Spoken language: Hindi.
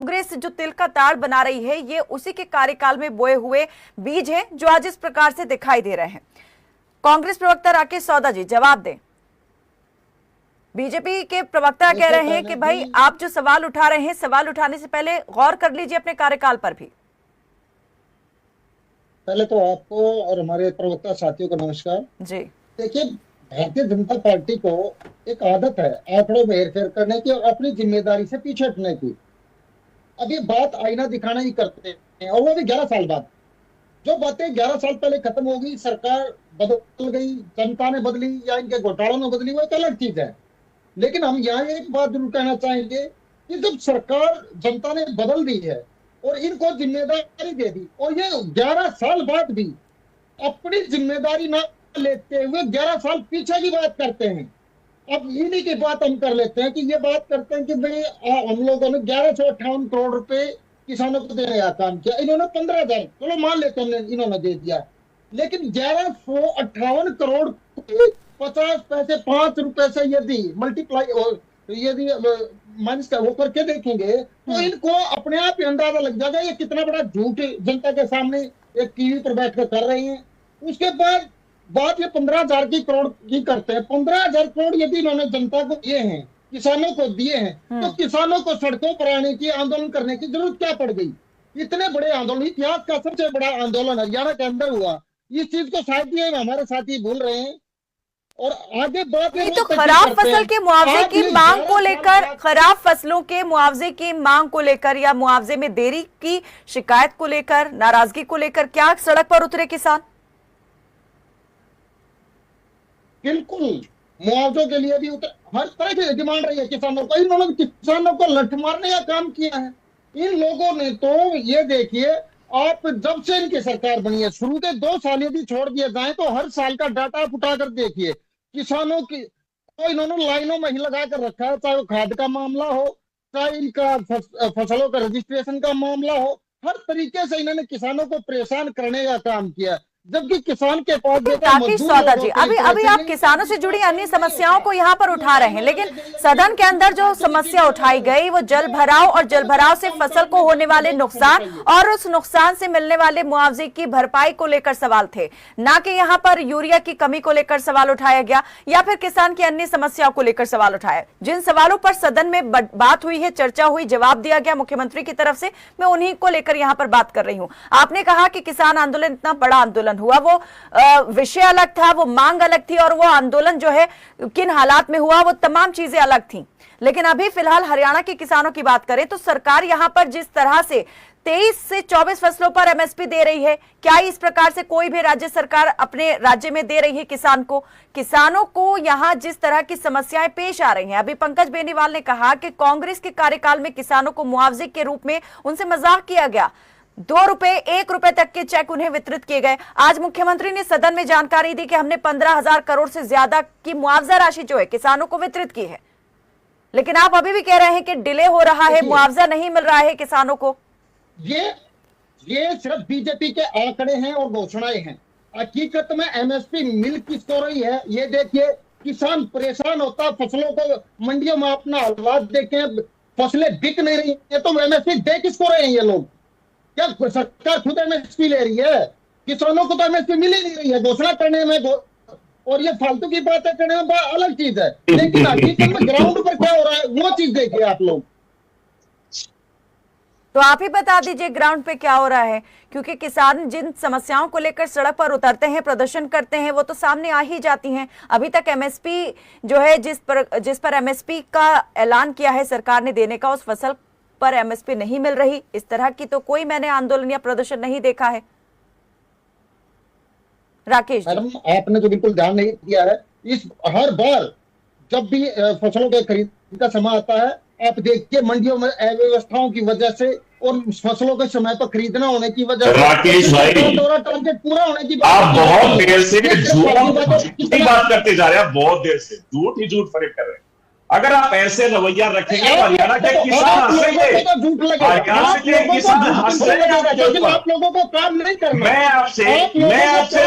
कांग्रेस जो तिल का ताड़ बना रही है, ये उसी के कार्यकाल में बोए हुए बीज हैं जो आज इस प्रकार से दिखाई दे रहे हैं। कांग्रेस प्रवक्ता राकेश सौदा जी जवाब दें। बीजेपी के प्रवक्ता कह रहे हैं कि भाई आप जो सवाल उठा रहे हैं, सवाल उठाने से पहले गौर कर लीजिए अपने कार्यकाल पर भी। पहले तो आपको और हमारे प्रवक्ता साथियों को नमस्कार जी। देखिए, भारतीय जनता पार्टी को एक आदत है आंकड़ों में हेरफेर करने की और अपनी जिम्मेदारी से पीछे हटने की। अब ये बात आईना दिखाना ही करते हैं, और वो भी 11 साल बाद। जो बातें 11 साल पहले खत्म हो गई, सरकार बदल गई, जनता ने बदली या इनके घोटालों में बदली, वो एक अलग चीज है। लेकिन हम यहाँ एक बात जरूर कहना चाहेंगे कि जब सरकार जनता ने बदल दी है और इनको जिम्मेदारी दे दी, और ये 11 साल बाद भी अपनी जिम्मेदारी ना लेते हुए 11 साल पीछे की बात करते हैं। अब इन्हीं की बात हम कर लेते हैं कि ये बात करते हैं कि भाई हम लोगों ने 1158 करोड़ रुपए किसानों को देने का काम किया, इन्होंने 15,000, चलो मान लेते हैं इन्होंने दे दिया। लेकिन 1158 करोड़ 50 पैसे 5 रुपए से यदि मल्टीप्लाई यदि माइनस वो करके देखेंगे तो इनको अपने आप ही अंदाजा लग जाएगा ये कितना बड़ा झूठ जनता के सामने एक टीवी पर बैठकर कर रहे हैं। उसके बाद बात ये 15,000 की करोड़ की करते हैं। 15,000 करोड़ यदि इन्होंने जनता को दिए हैं, किसानों को दिए हैं, तो किसानों को सड़कों पर आने की, आंदोलन करने की जरूरत क्या पड़ गई? इतने बड़े आंदोलन, इतिहास का सबसे बड़ा आंदोलन हरियाणा के अंदर हुआ। इस चीज को शायद ये हमारे साथी भूल रहे हैं। और आगे बात तो खराब फसल के मुआवजे की मांग को लेकर, खराब फसलों के मुआवजे की मांग को लेकर या मुआवजे में देरी की शिकायत को लेकर, नाराजगी को लेकर क्या सड़क पर उतरे किसान? बिल्कुल, मुआवजों के लिए भी हर तरह की डिमांड रही है किसानों को। इन्होंने किसानों को लठ मारने का काम किया है इन लोगों ने। तो ये देखिए, आप जब से इनकी सरकार बनी है, शुरू के 2 साल यदि छोड़ दिए जाए तो हर साल का डाटा आप उठाकर देखिए, किसानों की तो इन्होंने लाइनों में ही लगा कर रखा है। चाहे वो खाद का मामला हो, चाहे इनका फसलों का रजिस्ट्रेशन का मामला हो, हर तरीके से इन्होंने किसानों को परेशान करने का काम किया। जबकि किसान के पास राकेश सौदा जी, अभी आप किसानों से जुड़ी अन्य समस्याओं को यहाँ पर उठा रहे हैं, लेकिन सदन के अंदर जो समस्या उठाई गई वो जल भराव और जल भराव से फसल को होने वाले नुकसान और उस नुकसान से मिलने वाले मुआवजे की भरपाई को लेकर सवाल थे, ना कि यहाँ पर यूरिया की कमी को लेकर सवाल उठाया गया या फिर किसान की अन्य समस्याओं को लेकर सवाल उठाया। जिन सवालों पर सदन में बात हुई है, चर्चा हुई, जवाब दिया गया मुख्यमंत्री की तरफ से, मैं उन्हीं को लेकर यहाँ पर बात कर रही हूँ। आपने कहा कि किसान आंदोलन इतना बड़ा आंदोलन हुआ, वो विषय अलग था, वो मांग अलग थी, और वो आंदोलन जो है किन हालात में हुआ, वो तमाम चीजें अलग थी। लेकिन अभी फिलहाल हरियाणा के किसानों की बात करें तो सरकार यहां पर जिस तरह से 23 से 24 फसलों पर एमएसपी दे रही है, क्या इस प्रकार से कोई भी राज्य सरकार अपने राज्य में दे रही है किसानों को यहां जिस तरह की समस्याएं पेश आ रही हैं? अभी पंकज बेनीवाल ने कहा कि कांग्रेस के कार्यकाल में किसानों को मुआवजे के रूप में उनसे मजाक किया गया, 2 रुपए 1 रुपए तक के चेक उन्हें वितरित किए गए। आज मुख्यमंत्री ने सदन में जानकारी दी कि हमने 15,000 करोड़ से ज्यादा की मुआवजा राशि जो है किसानों को वितरित की है, लेकिन आप अभी भी कह रहे हैं कि डिले हो रहा है, मुआवजा नहीं मिल रहा है किसानों को। ये सिर्फ बीजेपी के आंकड़े हैं और घोषणाएं हैं। हकीकत में एमएसपी मिल किसको रही है ये देखिए। किसान परेशान होता, फसलों को मंडियों में अपना हालात देखें, फसलें बिक नहीं रही है, तो एमएसपी दे किसको रहे हैं ये लोग? क्या सरकार खुद एमएसपी ले रही है? किसानों को तो एमएसपी मिल ही नहीं रही है। घोषणा करने में और ये फालतू की बातें करने में अलग चीज है, लेकिन हकीकत में ग्राउंड पर क्या हो रहा है वो चीज देखिए आप लोग। तो आप ही बता दीजिए ग्राउंड पे क्या हो रहा है, क्योंकि किसान जिन समस्याओं को लेकर सड़क पर उतरते हैं, प्रदर्शन करते हैं, वो तो सामने आ ही जाती हैं। अभी तक एमएसपी जो है जिस पर एमएसपी का ऐलान किया है सरकार ने देने का, उस फसल पर एमएसपी नहीं मिल रही। इस तरह की तो कोई मैंने आंदोलन या प्रदर्शन नहीं देखा है। राकेश मैडम, आपने तो बिल्कुल ध्यान नहीं दिया है। इस हर बार जब भी फसलों के खरीद का समय आता है, आप देखिए मंडियों में अव्यवस्थाओं की वजह से और फसलों के समय पर खरीदना होने की वजह से, राकेश भाई, टारगेट पूरा होने की आप बहुत देर से झूठी बात करते जा रहे हैं। बहुत देर से झूठ ही झूठ फरेब कर रहे हैं। अगर आप ऐसे रवैया रखेंगे हरियाणा के किसान हंसेंगे, हरियाणा के किसान हंसेंगे। आप लोगों को काम नहीं करना। मैं आपसे